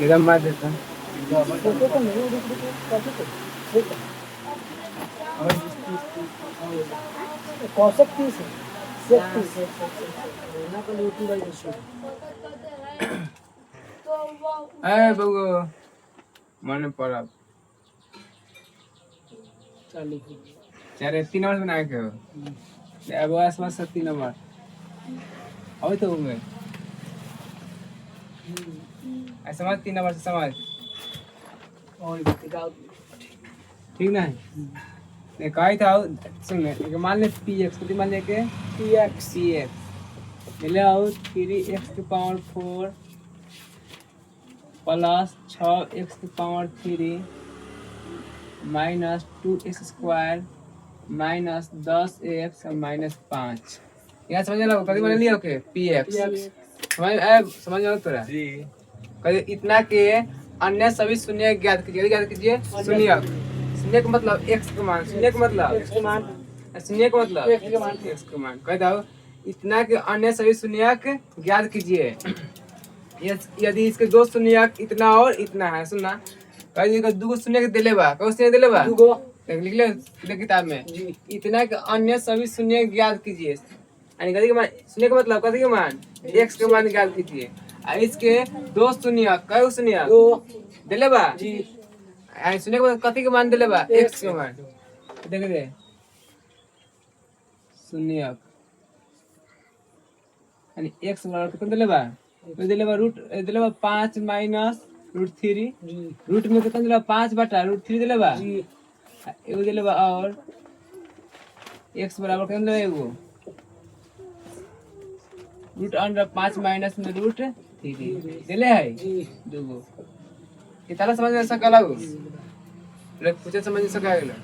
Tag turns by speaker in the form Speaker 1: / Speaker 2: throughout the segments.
Speaker 1: एकदम मार देता
Speaker 2: कौशक 30
Speaker 1: अरे बगो मन पड़ा चारे 3 नंबर बना के हो अब आसपास 3 नंबर और तो होंगे ऐसा समझ 3 नंबर से समझ
Speaker 2: और
Speaker 1: ठीक ना ने कही था सुन ले मान ले px कितनी मान ले के
Speaker 2: px
Speaker 1: मिले आओ 3x की पावर 4 प्लस 6x की power 3 minus 2x square minus 10x और माइनस 5 यहाँ समझ लो कभी मान लिया ओके px समझ लो तोरा जी कभी इतना के अन्य सभी शून्य ज्ञात कीजिए शून्य शून्य का मतलब x का मान शून्य का मतलब
Speaker 2: x के मान
Speaker 1: शून्य का मतलब
Speaker 2: x
Speaker 1: का मान कह दो इतना के अन्य सभी शून्यक ज्ञात कीजिए यदि इसके दो शून्यक इतना और इतना है सुनना कह दो दो शून्य के दिले बा कौ शून्य दिले बा लिख ले किताब में इतना के अन्य सभी शून्य ज्ञात कीजिए यानी कथी के मान शून्य का मतलब कथी के मान x के मान ज्ञात कीजिए इसके दो शून्य कई शून्य दिले बा जी शून्य के कथी के मान दिले बा x के मान देख दे शून्य यानी x बराबर कितना दिले बा दिले बा रूट दिले बा 5 माइनस रूट 3 रूट में कितना दिले बा 5 बटा रूट 3 दिले बा जी एगो दिले बा और x बराबर कितना दिले एगो रूट अंडर 5 माइनस में रूट 3 दिले है जी दूगो कितना समझ में सकला हो पूछे समझ में सका गेलो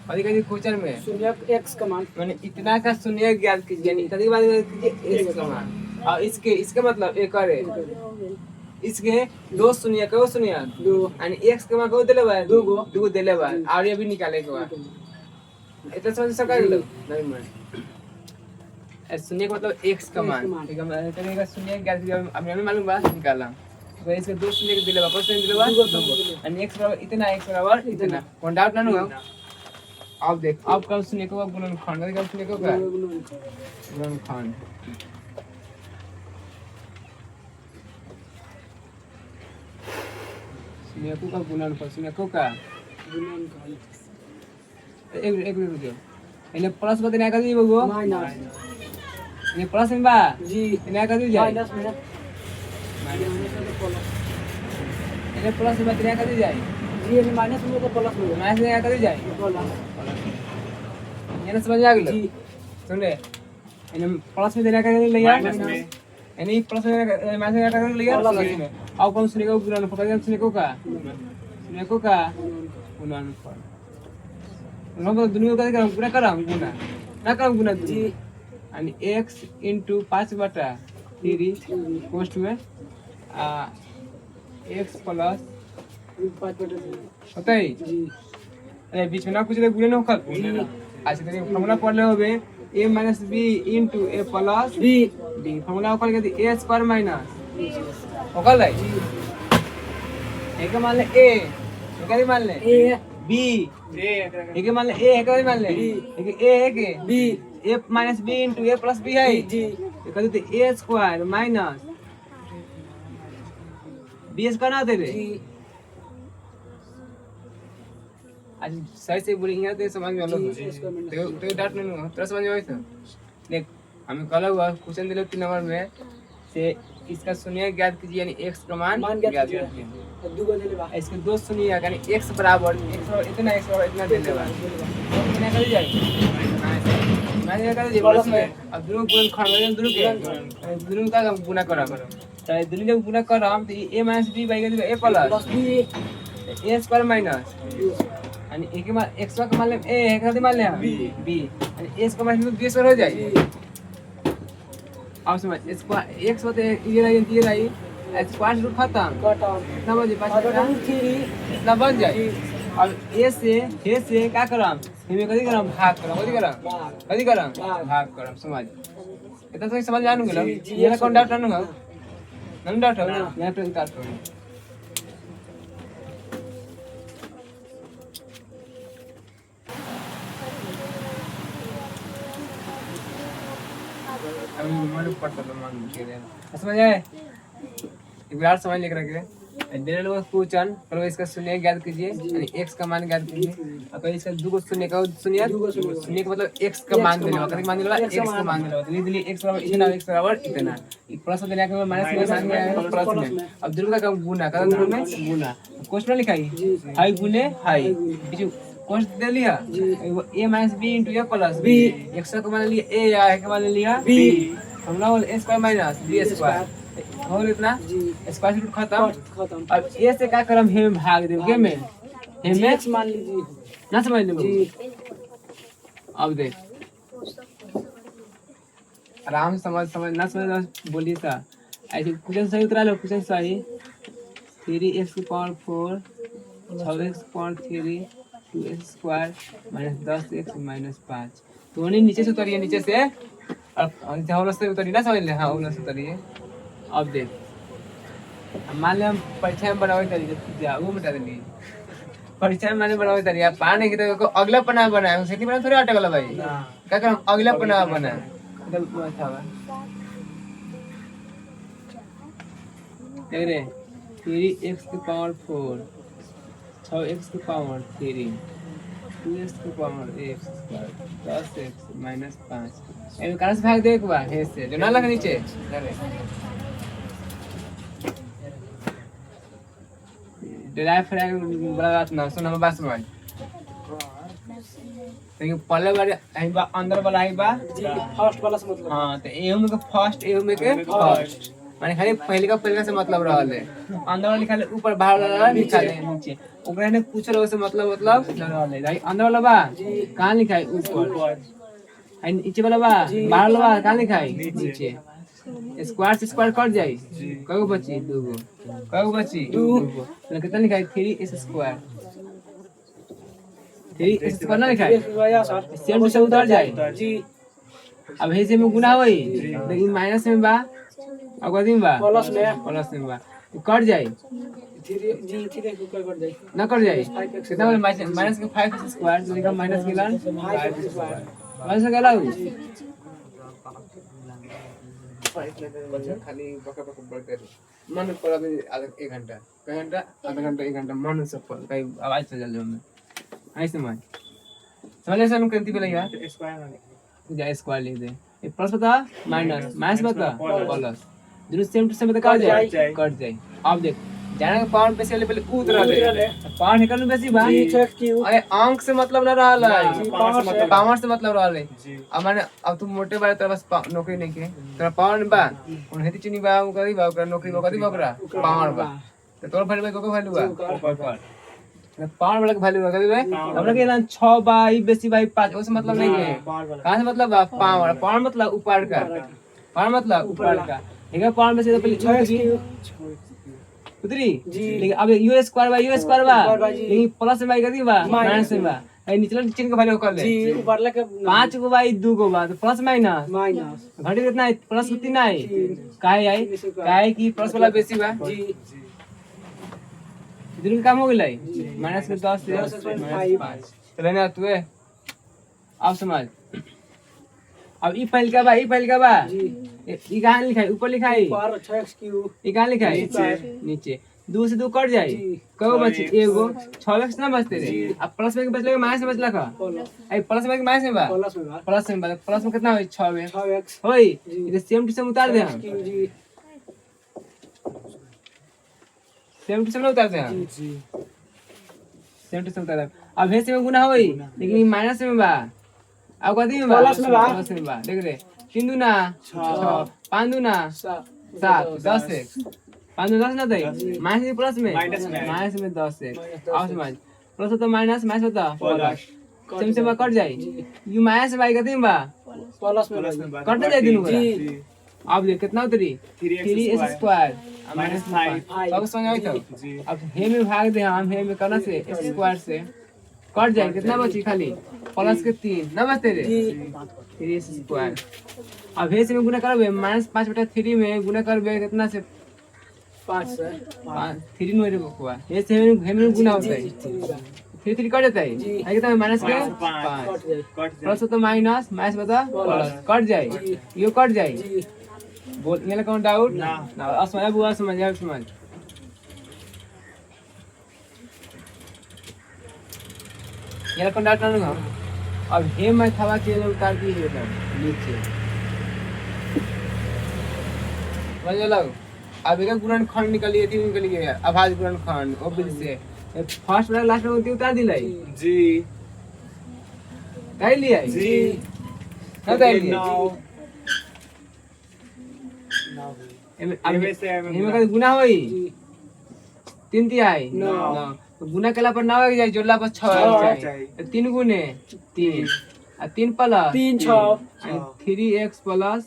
Speaker 1: अभी कहीं क्वेश्चन में
Speaker 2: शून्य x का मान
Speaker 1: माने इतना का शून्य ज्ञात कीजिए यानी कभी बात कीजिए x का मान और इसके मतलब एक और इसके दो शून्य कौ शून्य दो यानी x के मान को देले बा दो देले बा और ये भी निकाले के बा इतना समझ सका गेलो नहीं मैं शून्य का मतलब x का मान ठीक है तो का शून्य ज्ञात कीजिए हमें मालूम बा निकाला तो इसके दो शून्य के दिले बा कौन दिले बा यानी x बराबर इतना x बराबर इतना कौन डाउट ना हो अब देख अब कल शून्य को गुणनखंड कल शून्य को क्या गुणनखंड शून्य को का गुणनखंड शून्य को का
Speaker 2: गुणनखंड
Speaker 1: एक रुक जाओ इन्हें प्लस बता नहीं कर दी बगो
Speaker 2: माइनस
Speaker 1: इन्हें प्लस में बा
Speaker 2: जी
Speaker 1: इन्हें कर दी जाए
Speaker 2: माइनस में
Speaker 1: इन्हें प्लस में बता नहीं कर दी जाए
Speaker 2: जी ये माइनस में तो प्लस में
Speaker 1: माइनस में कर दी जाए ये ना समझ आ गया जी सुन ले इन्हें प्लस में देना कर लिया माइनस में यानी प्लस में माइनस में कर लिया प्लस में अब कौन शून्य को गुणनखंड पकड़ शून्य को का गुणनखंड उन्होंने दुनिया का गुना करा गुना ना करा गुना जी यानी x into 5 बटा 3 पोस्ट में x प्लस
Speaker 2: 5 बटा
Speaker 1: होता है
Speaker 2: जी
Speaker 1: अरे बीच में ना कुछ गुना ना कर अच्छा तो फॉर्मूला पढ़ ले होबे a minus b into a plus b formula कर के a स्क्वायर माइनस होगा ले एक मान ले a एक मान ले
Speaker 2: a
Speaker 1: b एक मान ले a एक मान ले एक a है के b a minus b into a plus b है जी ये कहते थे a square minus b square ना दे रे आज सही से बोली यहाँ तो समझ में आ लो तो डाउट नहीं हो तो समझ में आई तो देख हमें कल हुआ क्वेश्चन दिलो 3 नंबर में से इसका शून्य ज्ञात कीजिए यानी x का मान ज्ञात कीजिए इसके दो शून्य यानी x बराबर इतना x बराबर इतना दे देगा कितना कर जाए मैंने कहा जी प्लस में अब दोनों गुण खंड दोनों के दोनों का गुना करा करो तो दोनों जब गुना कर हम तो a - b by a plus b a square minus यानी a के मान x का मान ले a है का मान ले b यानी a का मान b स्क्वायर हो जाए अब समझ x होते ये रही स्क्वायर रूट खत्म कितना बजे 5 इतना बन जाए अब ए से क्या करम हमें कथी करम भाग करम भाग करम समझ इतना समझ जानू गेलो ये कौन डाउट जानू नन डाउट हो यहाँ पे उतार दो। अभी मन पड़ता तो मन के दे समझ आए। एक बार समझ लेकर रखे दे लो क्वेश्चन पर इसका शून्य ज्ञात कीजिए यानी x का मान ज्ञात कीजिए। अब इसका दो को शून्य का शून्य शून्य का मतलब x का मान दे लो। कभी मान दे लो x का मान दे लो तो इधर x बराबर इतना x बराबर इतना ये प्लस में देने के बाद माइनस में मान में प्लस में। अब ध्रुव का गुना का ध्रुव में गुना क्वेश्चन लिखा है हाई गुने हाई बीच क्वेश्चन दे लिया a minus b into a plus b x का मान लिया a या का मान लिया b हम लोग a square minus b square हो इतना स्क्वायर रूट खत्म। अब ए से क्या करम हे में भाग देम के में हे में
Speaker 2: x मान लीजिए
Speaker 1: ना समझ लो
Speaker 2: जी।
Speaker 1: अब देख आराम से समझ ना समझ बोलिए सा ऐसे क्वेश्चन सही उतरा लो। क्वेश्चन सही 3x की पावर 4 6x की power 3 2x square minus 10x minus 5 तो उन्हें नीचे से उतरिए नीचे से और जहाँ से उतरिए ना समझ ले हाँ उन्हें से उतरिए। अब देख मान लिया हम परीक्षा में बनावे तरीके वो बता देंगे परीक्षा में मैंने बनावे तरीका पाने की तो अगला पन्ना बनाए उसे नहीं बना थोड़ी आटे वाला भाई क्या कर हम अगला पन्ना बनाए मतलब अच्छा है देख रहे 3x की पावर 4 6x की पावर 3 2x की power x square 10x minus 5 M कहाँ से भाग दे एक बार हे से जो ना लगा नीचे डिराइव फ्रैग बड़ा बात ना सुन हम बात समझ लेकिन पहले बार आई बा अंदर वाला आई बा
Speaker 2: फर्स्ट वाला से मतलब
Speaker 1: हां तो ए में के फर्स्ट ए में के फर्स्ट माने खाली पहले का से मतलब रहल है अंदर वाला लिखा है ऊपर बाहर वाला लिखा है नीचे ओकरा ने पूछल ओसे मतलब रहल है भाई अंदर वाला बा कहां लिखा है ऊपर आई नीचे वाला बा बाहर वाला बा कहां लिखा है नीचे स्क्वायर से स्क्वायर कट जाए कगो बची दो गो कगो बची दो गो कितना लिखा है 3s स्क्वायर 3s स्क्वायर ना लिखा है सेम टू सेम उतर जाए
Speaker 2: जी।
Speaker 1: अब हे से में गुना होई लेकिन माइनस में बा और गदी में बा प्लस में बा तो कट जाए
Speaker 2: जी ठीक है कर जाए
Speaker 1: ना कट जाए कितना माइनस के 5 स्क्वायर तो लिखा माइनस के लान 5 स्क्वायर माइनस का लाऊ खाली बका बढ़ते मन पड़ा आधा 1 घंटा आधा घंटा 1 घंटा मन से पड़ कई आवाज से जल्दी में ऐसे समझ ले सन करती पहले यार स्क्वायर जा स्क्वायर लिख दे ये प्लस बता माइनस बता प्लस दोनों सेम टू सेम बता कट जाए। अब देख जाने का पावर पे से पहले उतरा ले पावर निकल में बेसी बा अरे अंक से मतलब ना रहल है पावर से मतलब रहल है। अब माने अब तू मोटे बारे तेरा बस नौकरी नहीं के तेरा पावर बा उन हेती चुनी बा करी बा ओकरा नौकरी बा करी बा ओकरा पावर बा तो तोर वैल्यू को वैल्यू बा पावर वाला का वैल्यू बा करी बा हमरा के ना 6 बाई बेसी बाई 5 उससे मतलब नहीं है कहां से मतलब बा पावर मतलब ऊपर का पावर मतलब ऊपर का एक पावर में से पहले उतरी लेकिन अब u स्क्वायर बा लेकिन प्लस में कर दी बा माइनस में बा ए निचला चिन्ह का वैल्यू कर ले
Speaker 2: जी ऊपर लगे
Speaker 1: 5 को बाई 2 को बा तो प्लस माइनस घटी कितना है प्लस कितना है काहे की प्लस वाला बेसी बा
Speaker 2: जी
Speaker 1: इधर काम हो गेलै माइनस के 10 से -5 चले ना तू अब समझ अब ई फाइल का बा
Speaker 2: जी
Speaker 1: ई कहां लिखा है ऊपर लिखा है
Speaker 2: ऊपर 6x3
Speaker 1: ई कहां लिखा है नीचे 2 से 2 कट जाए कब बची एगो 6x ना बचते रे अब प्लस में बचले माइनस में बचला का ए प्लस में माइनस में बा प्लस में कितना होई 6x होई इधर सेम टू सेम उतार दे हम
Speaker 2: जी
Speaker 1: सेम टू सेम उतार दे हम
Speaker 2: जी
Speaker 1: सेम टू सेम उतार दे अब हे से में गुना होई लेकिन ई माइनस में बा अब कथी में बा प्लस में बा देख रे 3 दूना 6 5 दूना 7 10 है 5 दूना 10 ना दे माइनस में माइनस में 10 है अब समझ प्लस तो माइनस होता प्लस सेम से कट जाए यू माइनस बाई कथी में बा
Speaker 2: प्लस में
Speaker 1: कट जाए दिनु जी अब देख कितना उतरी 3s स्क्वायर माइनस 5 सब समझ आई तो अब हे में भाग दे हम हे में करना से s स्क्वायर से कट जाए कितना बची खाली प्लस के 3 ना बचते रे 3s स्क्वायर अब हे से में गुना करबे -5/3 में गुना करबे कितना से
Speaker 2: 5 से
Speaker 1: 3 नो रे बकुआ ये 7 हेमन गुना होता है
Speaker 2: जी 3 बा
Speaker 1: 3 कट जाता है
Speaker 2: जी।
Speaker 1: आगे तो माइनस के
Speaker 2: कट जाए
Speaker 1: प्लस तो माइनस माइनस बता प्लस कट जाए
Speaker 2: जी।
Speaker 1: ये कट जाए
Speaker 2: जी
Speaker 1: बोल ये कौन डाउट
Speaker 2: ना।
Speaker 1: ना असमझ बुआ समझ ये कौन डाउट ना अब हे मैं थवा के उतार दी है नीचे समझ लो अब एक गुणनखंड निकलिए 3 निकल गया अभाज्य गुणनखंड ओबिल से फर्स्ट वाला लास्ट में उतार दिलाई
Speaker 3: जी
Speaker 1: काई लिया
Speaker 3: जी
Speaker 1: ना काई लिया
Speaker 3: नाउ
Speaker 1: अब इनमें का गुना होई
Speaker 2: जी
Speaker 1: 3 तिहाई
Speaker 2: नौ।
Speaker 1: तो गुना केला पर 9 आ जाए जोड़ला पर 6 आ जाए
Speaker 3: चाहिए।
Speaker 1: तो 3 गुने 3 और 3 प्लस
Speaker 2: 3 6
Speaker 1: 3x प्लस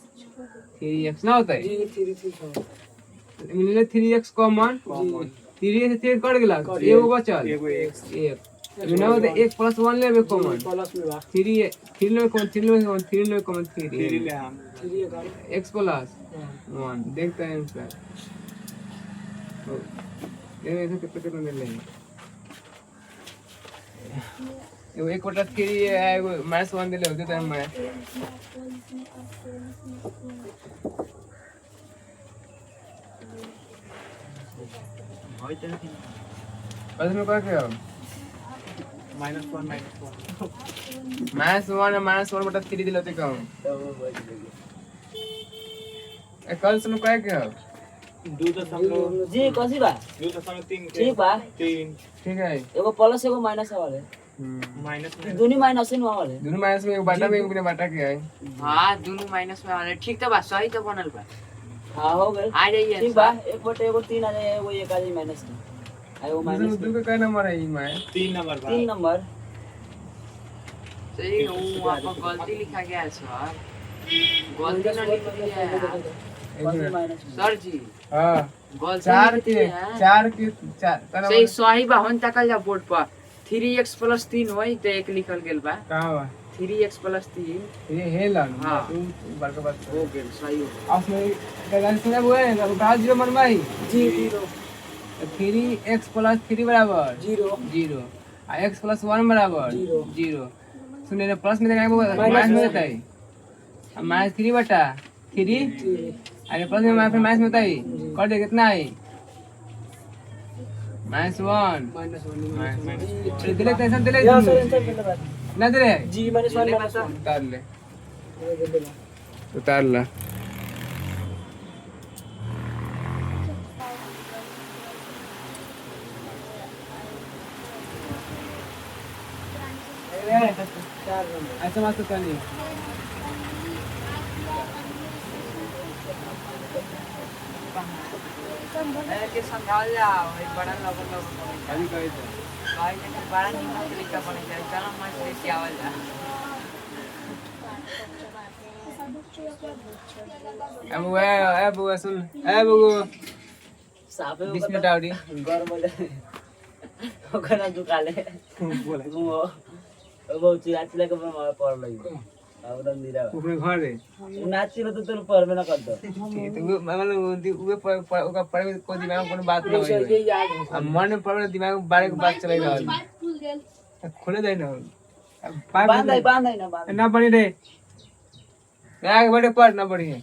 Speaker 1: 3x ना होता है
Speaker 2: जी 3 6
Speaker 1: मिलले 3x कॉमन
Speaker 3: कॉमन
Speaker 1: 3 से 3 कट गेला
Speaker 2: कट
Speaker 1: एगो बचल
Speaker 3: एगो एक्स
Speaker 1: 1 ना होता 1 प्लस 1 लेबे कॉमन
Speaker 2: प्लस में बा
Speaker 1: 3 लेबे कॉमन 3 लेबे कॉमन 3 लेबे कॉमन 3
Speaker 3: 3 ले हम
Speaker 2: 3 का
Speaker 1: x प्लस 1 देखते हैं आंसर तो ये ऐसे कितने मिल रहे हैं ये 1/3 है एगो -1 दिले होते तो मैं बस में क्या किया
Speaker 3: -1
Speaker 1: -1 दिले होते कम कल से क्या किया
Speaker 3: 2.3
Speaker 4: जी कौन बा
Speaker 3: 2.3
Speaker 4: ठीक बा
Speaker 3: 3
Speaker 1: ठीक है
Speaker 4: एगो प्लस एगो माइनस वाले
Speaker 3: माइनस
Speaker 4: दोनों माइनस है वाले
Speaker 1: दोनों माइनस में एक बाटा में एक बिना बाटा के है
Speaker 5: हाँ दोनों माइनस में वाले ठीक तो बा सही तो बनल बा
Speaker 4: हां हो गए
Speaker 5: आ जाइए
Speaker 4: ठीक बा एक बटे एगो 3 आ जाए एगो 1 आ जाए माइनस है वो माइनस
Speaker 1: दो का क्या नंबर है मैं
Speaker 3: 3 नंबर
Speaker 4: 3 नंबर
Speaker 5: सही वो आपको गलती लिखा गया है सर गलती ना लिख दिया है
Speaker 4: कौन सी माइनस
Speaker 5: सर जी
Speaker 1: हां
Speaker 5: गलती
Speaker 1: चार
Speaker 5: लिख
Speaker 1: के
Speaker 5: दिया है।
Speaker 1: चार के चार
Speaker 5: सही सही बा हम तकल जा बोर्ड पर 3x + 3 होई तो एक लिखल गेल बा
Speaker 1: कहां बा
Speaker 5: 3x + 3
Speaker 1: ये है लन
Speaker 5: हाँ।
Speaker 1: बड़का बात
Speaker 5: हो गेल सही हो
Speaker 1: आप में गलती सुना हुआ है ना उठा जीरो मन भाई
Speaker 2: जी 0
Speaker 1: 3x + 3 बराबर
Speaker 2: 0
Speaker 1: 0 और x + 1 बराबर
Speaker 2: जीरो।
Speaker 1: 0 सुनिए ना प्लस में देगा वो माइनस में देता है अब -3 बटा 3 अरे प्लस में माइनस में होता है कर दे कितना है -1
Speaker 2: -1
Speaker 1: चल दिले टेंशन दिले
Speaker 2: या सर आंसर पहले बात
Speaker 1: ना दिले
Speaker 2: जी -1 -1
Speaker 1: उतार ले
Speaker 2: ये
Speaker 1: उतार ला ऐसा मत करनी
Speaker 5: के समझाओ जाओ एक बड़ा लगन
Speaker 1: अभी कहे थे
Speaker 5: भाई ने बड़ा निमन तरीका बन जाए चलो मत लेके आवल जा
Speaker 1: अब वो सुन अब वो
Speaker 4: साफे
Speaker 1: 20 मिनट आवड़ी
Speaker 4: गरम हो जाए ओकरा दुकाले
Speaker 3: बोला
Speaker 4: वो बहुत चिल्ला के मैं पड़ लगी अब निरा
Speaker 1: ऊपर घर रे
Speaker 4: नाची तो तुम परमे ना कर दो
Speaker 1: तो वो मतलब वो पर ओका पर को दिमाग में कोनो बात ना
Speaker 2: ये
Speaker 1: होई
Speaker 2: याद है
Speaker 1: अब मन में पर दिमाग में बारे के बात चले रहल खोले दे ना
Speaker 4: बांध है ना बांध
Speaker 1: ना बनी रे आगे बढ़े पर ना बढ़ी है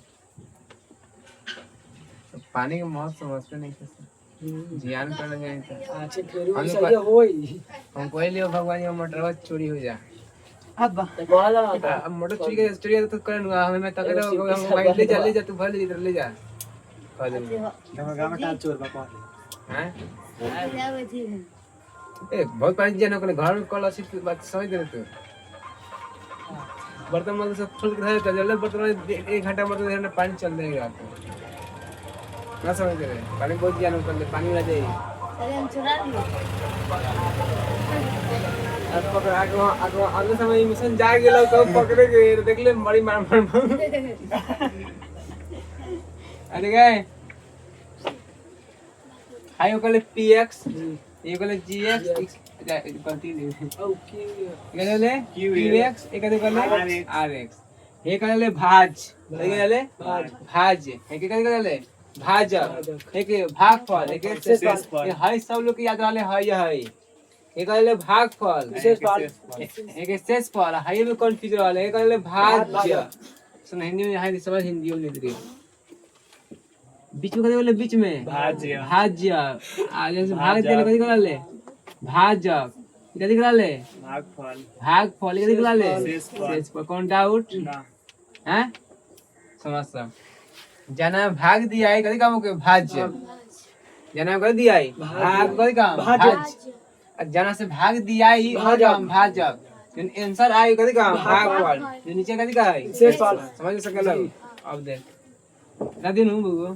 Speaker 1: पानी का महत्व समझते नहीं कैसे जियान करना जाए तो
Speaker 2: अच्छा फिर वो सही होई
Speaker 1: हम कोई लियो भगवान ये मोटर चोरी हो जा
Speaker 4: अब तो कहला ना
Speaker 1: अब मोटर चोरी तो करन हमें मैं तक हम भाई ले जा तू भर ले जा कह दे
Speaker 3: गांव में टाल चोर बा कहले
Speaker 1: हैं ए बहुत पानी जाने को घर में कल अच्छी बात समझ दे तू बर्तन मतलब सब खोल के रहे तो जल्दी बर्तन 1 घंटा मतलब पानी चल देगा आपको ना समझ रहे पानी बहुत जाने को पानी लग जाए अब पकड़ आगे अगले समय मिशन जा गेलो तो पकड़े के देख ले मरी मार अरे गए हायो कले px ये कले gx गलती नहीं
Speaker 2: ओके
Speaker 1: कले qx एक कले rx ये कले भाज ये कले भाज ये कले भाजक एक भागफल एक
Speaker 3: शेषफल।
Speaker 1: है सब लोग के याद रहले है एक कहले भागफल एक शेषफल है में कंफ्यूज रहले एक कहले भाज्य सुन हिंदी में है समझ हिंदी में लिख रही बीच में कथी बोले बीच में
Speaker 3: भाज्य।
Speaker 1: भाज्य आगे से भाग देले कथी करले भाजक कथी करले
Speaker 3: भागफल।
Speaker 1: भागफल कथी करले
Speaker 3: शेषफल।
Speaker 1: शेषफल कौन डाउट
Speaker 3: ना।
Speaker 1: हैं समझ सब जना भाग दिया है कथी काम के भाज्य जना कर दिया है भाग कथी काम भाज्य जना से भाग दिया है काम भाजक जन आंसर आए कथी काम भागफल जो नीचे कथी का है
Speaker 2: शेषफल।
Speaker 1: समझ सकल अब देख ना दिनु बुगो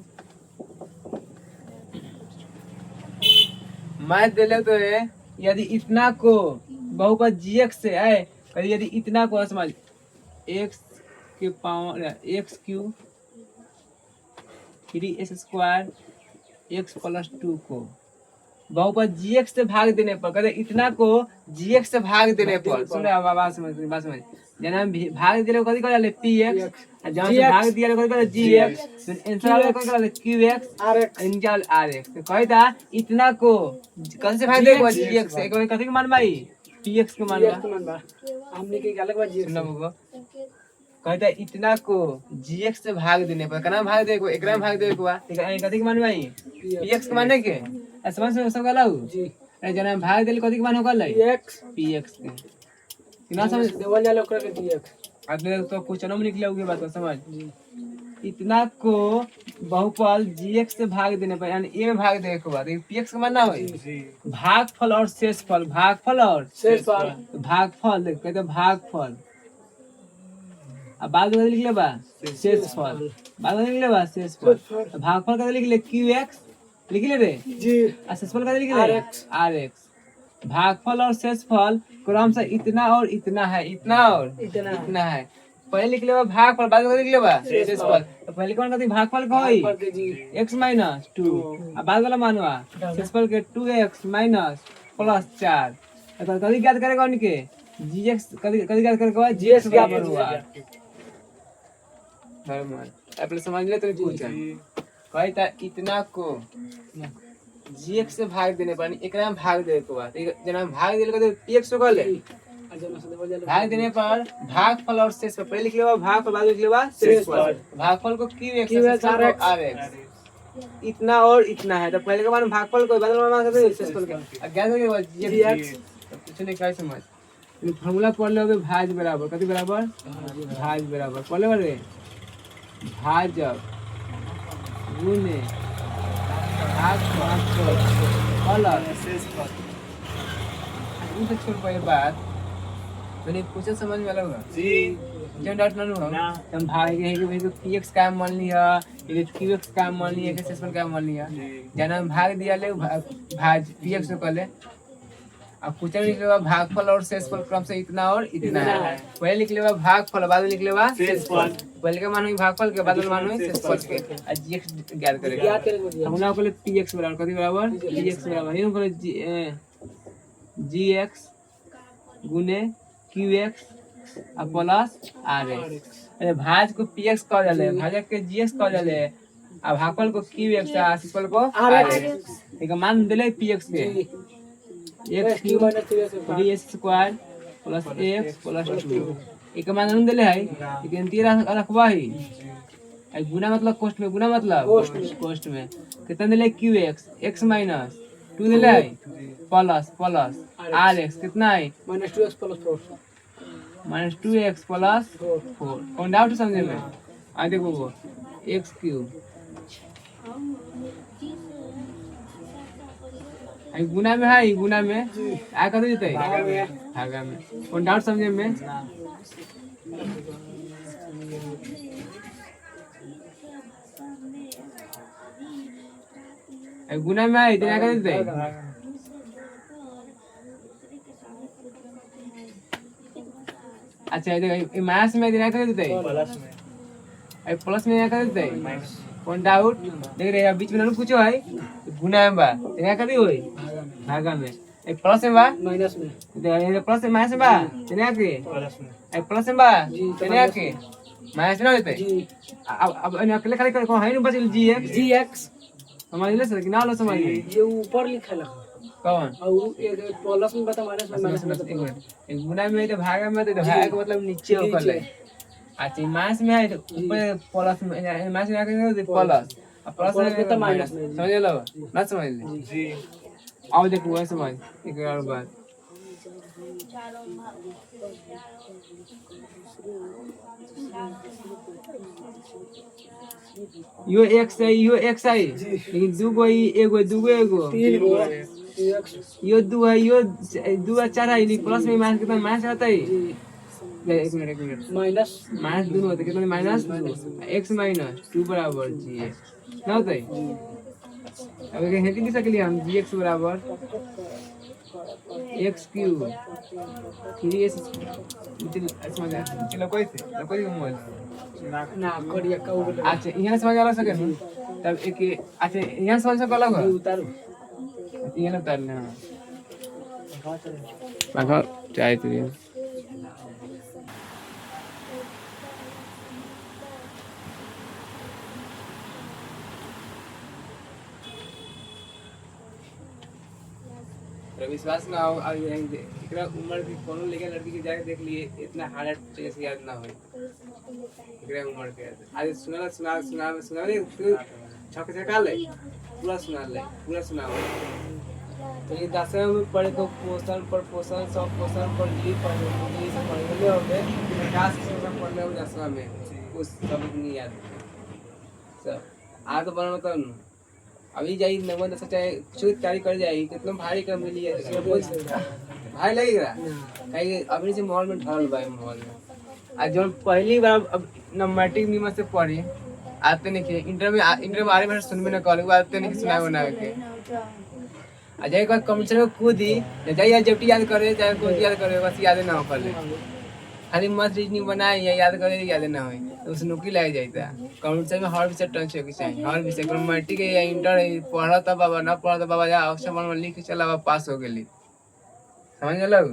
Speaker 1: मैथ देले तो है यदि इतना को बहुपद gx से है कभी यदि इतना को समझ x के power x cube 3s square x plus 2 को बहुपद gx से भाग देने पर कहते इतना को gx से भाग देने पर सुन रहे बात समझ जना भाग दिले कथी कहले px जहां से भाग दिया कथी कहले gx तो आंसर आवे कथी कहले qx इंजल rx तो कहता इतना को कौन से भाग देगा gx से कथी के मान भाई px के मान बा
Speaker 2: हमने के अलग बात
Speaker 1: सुनना बुगो कहता इतना को gx से भाग देने पर कना भाग देको एकरा में भाग देको बा कथी के मान भाई px के माने के समझ सब गलाऊ
Speaker 2: जी
Speaker 1: जना भाग दिले कथी के मान होकल px के ना समझ
Speaker 2: देवल जाला ओकरा के dx
Speaker 1: आगे तो क्वेश्चन में निकले होगे बात समझ इतना को बहुपद gx से भाग देने पर यानी a में भाग देने के बाद px का मानना होई भागफल और शेषफल भागफल और
Speaker 2: शेषफल
Speaker 1: भागफल देख कहते भागफल अब बाद में लिख ले बा शेषफल बाद में लिख ले बा शेषफल तो भागफल का लिख ले qx लिख ले रे
Speaker 2: जी
Speaker 1: और शेषफल का लिख ले rx भागफल और शेषफल क्रम से इतना और इतना है इतना और इतना है पहले लिख लेबा भागफल बाद में लिख लेबा शेषफल तो पहले कौन कहती भागफल का होई x - 2 अब बाद वाला मानवा शेषफल के 2x - +4 तो कभी याद करेगा उनके gx कभी याद करेगा gx बराबर हुआ अपने समझ ले तो पूछा कहता इतना को gx से भाग देने पर एकरा में भाग दे के बाद जना भाग देले कहते px को ले भाग देने पर भागफल और शेषफल पहले लिख लेबा भागफल बाद में लिख लेबा शेषफल भागफल को qx rx इतना और इतना है तो पहले के बार में भागफल को बाद में मान सकते शेषफल के ज्ञान हो गया gx कुछ नहीं काय समझ ये फार्मूला पढ़ लोगे भाज बराबर कथी बराबर भाज बराबर पढ़ले बारे भाजक गुणे भागफल
Speaker 3: शेषफल।
Speaker 1: उनसे छोड़ पाए बात तो नहीं कुछ समझ में वाला होगा
Speaker 3: जी।
Speaker 1: जब डाउट ना हो
Speaker 3: ना।
Speaker 1: हम भाग गए कि भाई तो px का मान लिया ये qx का मान लिया कि शेषफल का मान लिया जना भाग दिया ले भाज px को ले अब कुछ नहीं लिख लेबा भागफल और शेषफल क्रम से इतना और इतना है पहले लिख लेबा भागफल बाद में लिख लेबा
Speaker 3: शेषफल।
Speaker 1: पहले का मान हुई भागफल के बाद में मान हुई शेषफल के और gx ज्ञात करेगा हम ना को ले px बराबर कथी बराबर px बराबर ये को gx गुने qx और प्लस rx अरे भाज को px कह जाले भाजक के gx कह जाले अब भागफल को qx और शेषफल को rx एक मान देले px के x cube 3s square plus x plus 2 एक मान हम देले है लेकिन 13 रखबा है आई गुना मतलब कोष्ठ में गुना मतलब कोष्ठ में कितना देले qx x माइनस 2 देले है प्लस प्लस rx कितना है
Speaker 2: -2x + 4
Speaker 1: -2x प्लस 4 कौन डाउट समझे में आ देखो वो x क्यूब आई गुना में है गुना में आ कर देते भागा में कौन डाउट समझे में आई गुना में है इतना कर देते अच्छा ये माइनस में इतना कर देते
Speaker 3: प्लस में।
Speaker 1: आई प्लस में इतना कर देते कौन डाउट देख रहे बीच में ना कुछ है गुना में बा इतना कर दी होई भागा में ए प्लस में बा
Speaker 2: माइनस में
Speaker 1: ये प्लस में माइनस में बा इतना के
Speaker 3: प्लस में।
Speaker 1: ए प्लस में बा इतना के माइनस ना होते
Speaker 2: जी
Speaker 1: अब अकेले खाली को है नहीं बचल जी एक्स
Speaker 2: जी एक्स
Speaker 1: समझ ले सर कि ना लो समझ ले
Speaker 2: ये ऊपर लिखा है
Speaker 1: कौन
Speaker 2: और वो एक प्लस में बता माइनस में माइनस में
Speaker 1: एक मिनट एक गुना में तो भागा में तो भागा का मतलब नीचे ऊपर ले अच्छा माइनस में है तो ऊपर प्लस में माइनस में आके प्लस अब प्लस में तो माइनस समझ लो ना समझ ले
Speaker 3: जी
Speaker 1: आओ देखो वैसे समझ एक और बात यो एक्स है यो एक्स है लेकिन दू गो एगो एगो
Speaker 2: तीन गो एक्स
Speaker 1: यो दू है यो दू चार है प्लस में माइनस कितना माइनस आता है एक मिनट
Speaker 2: माइनस
Speaker 1: माइनस दोनों होते कितना माइनस एक्स माइनस 2 बराबर जी एक्स ना होता है अब एक है कि सकली हम जी एक्स बराबर एक्स क्यूब 3s समझ चलो कोई मोबाइल
Speaker 2: ना करिया का वो
Speaker 1: अच्छा यहाँ समझ आ सके ना तब एक अच्छा यहाँ समझ सको अलग
Speaker 2: उतारो
Speaker 1: ये ना उतारने हाँ चाय तो ये विश्वास ना हो अब एकरा उम्र की कोनो लेके लड़की के जाके देख लिए इतना हार्ड टेस्ट याद ना होई एकरा उम्र के आज सुना रे छक छका ले पूरा सुना तो ये 10वें में पढ़े तो पोषण पर पोषण सब पोषण पर जी पढ़े ये सब पढ़े हो गए 50 से पढ़ने हो 10वें में कुछ सब नहीं याद सब आ तो बना मतलब अभी जाई नंबर 10 चाहे कुछ तैयारी कर जाई कितना भारी कर मिली है भाई लगेगा कहीं अभी से मॉल में ढल भाई मॉल में आज जो पहली बार अब मैट्रिक नियम से पढ़ी आते नहीं कि इंटर में बारे में सुनबे ना कॉलेज आते नहीं सुनाए बनावे के अजय का कमिश्नर को खुद ही जाइए जब याद करे चाहे कुछ याद करे बस याद ना हो कर ले खाली मस्त रीजनिंग बनाए या याद करे याद ना हो तो उस नौकरी लग जाता कंप्यूटर में हर विषय टच हो चाहिए हर विषय मैट्रिक या इंटर पढ़ता बाबा ना पढ़ता बाबा जा अवसर में लिख के चला पास हो गई समझ लो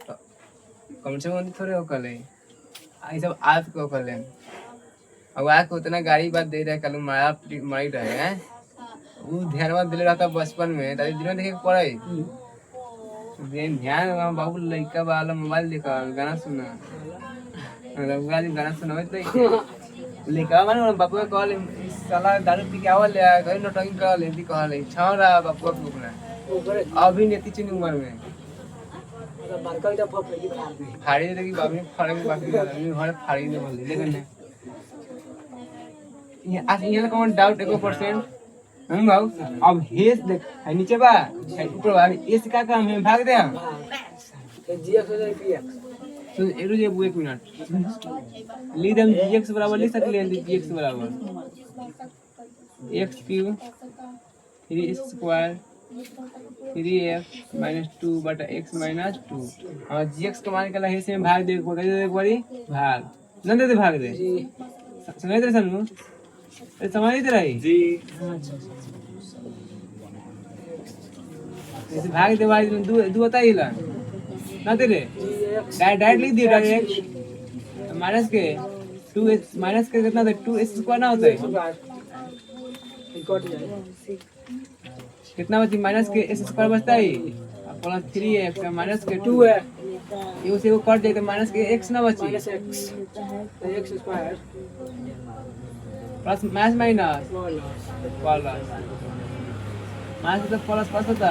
Speaker 1: कंप्यूटर में थोड़े हो कर ले ये सब आज को कर ले अब आज को उतना गाड़ी बात दे रहा कल मारी रहे हैं वो ध्यान में दिले रहता बचपन में ताकि दिन देखे पढ़े ध्यान बाबू लड़का वाला मोबाइल देखा गाना सुना गाना सुना तो लड़का माने बापू कहल साला दारू पी के आवल घर नटंगी कहल हिंदी कहल छौरा बापू कुकना अभी नेती चिन उम्र में
Speaker 2: बड़का जब फपड़ी
Speaker 1: फाड़ी दे कि बाबू फाड़ी बाकी घर फाड़ी दे बोल लेकिन ये आज ये कौन डाउट 1% हम भाऊ अब हेस देख है नीचे बा है ऊपर बा इस का काम है भाग दे हम
Speaker 2: जीएक्स हो जाए पीएक्स
Speaker 1: तो एक रुपये एक मिनट ली दम जीएक्स बराबर लिख सकते हैं जीएक्स बराबर x क्यूब 3 स्क्वायर 3x - 2 बटा x - 2 और जीएक्स का मान निकाला है इसमें भाग दे को दे एक बारी भाग न दे भाग दे समझ रहे सनु समझ रही
Speaker 3: जी
Speaker 1: ऐसे भाग दे भाई दो होता ही ला ना तेरे डायरेक्ट लिख दिया डायरेक्ट माइनस के 2x माइनस के कितना था 2x स्क्वायर ना होता है कितना बची माइनस के s स्क्वायर बचता है प्लस 3x माइनस के 2 है ये उसे वो कट जाए तो माइनस के x ना बची
Speaker 2: माइनस एक्स तो x square
Speaker 1: plus minus minus plus minus तो प्लस प्लस होता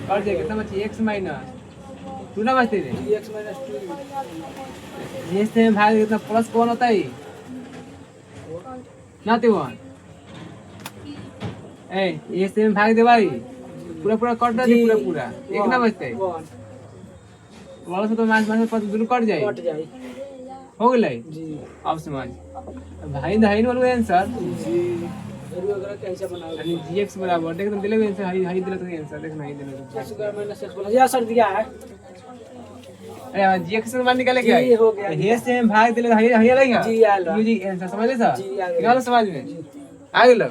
Speaker 1: कट जाए कितना बची x माइनस 2 ना बचते थे
Speaker 2: x - 2
Speaker 1: ये से भाग कितना प्लस कौन होता है ना ते वन ए ये से भाग दे भाई पूरा पूरा कट दे पूरा एक ना बचते प्लस तो माइनस माइनस प्लस दोनों कट जाए हो गई
Speaker 2: जी
Speaker 1: अब समझ भाई दहाई वाला आंसर
Speaker 2: जी अगर कैसे बनाओगे
Speaker 1: यानी जीएक्स बराबर देख तुम दिले आंसर हाई दिले तो आंसर देख नहीं दिले
Speaker 2: x square minus x plus ये सर दिया है
Speaker 1: अरे जीएक्स से मान निकाले क्या
Speaker 2: जी, हो गया।
Speaker 1: हे से भाग दिले हाई हाई लगेगा
Speaker 2: जी, आएगा।
Speaker 1: जी आंसर समझ ले सर
Speaker 2: जी, आ गया।
Speaker 1: निकालो समझ में आ गेलो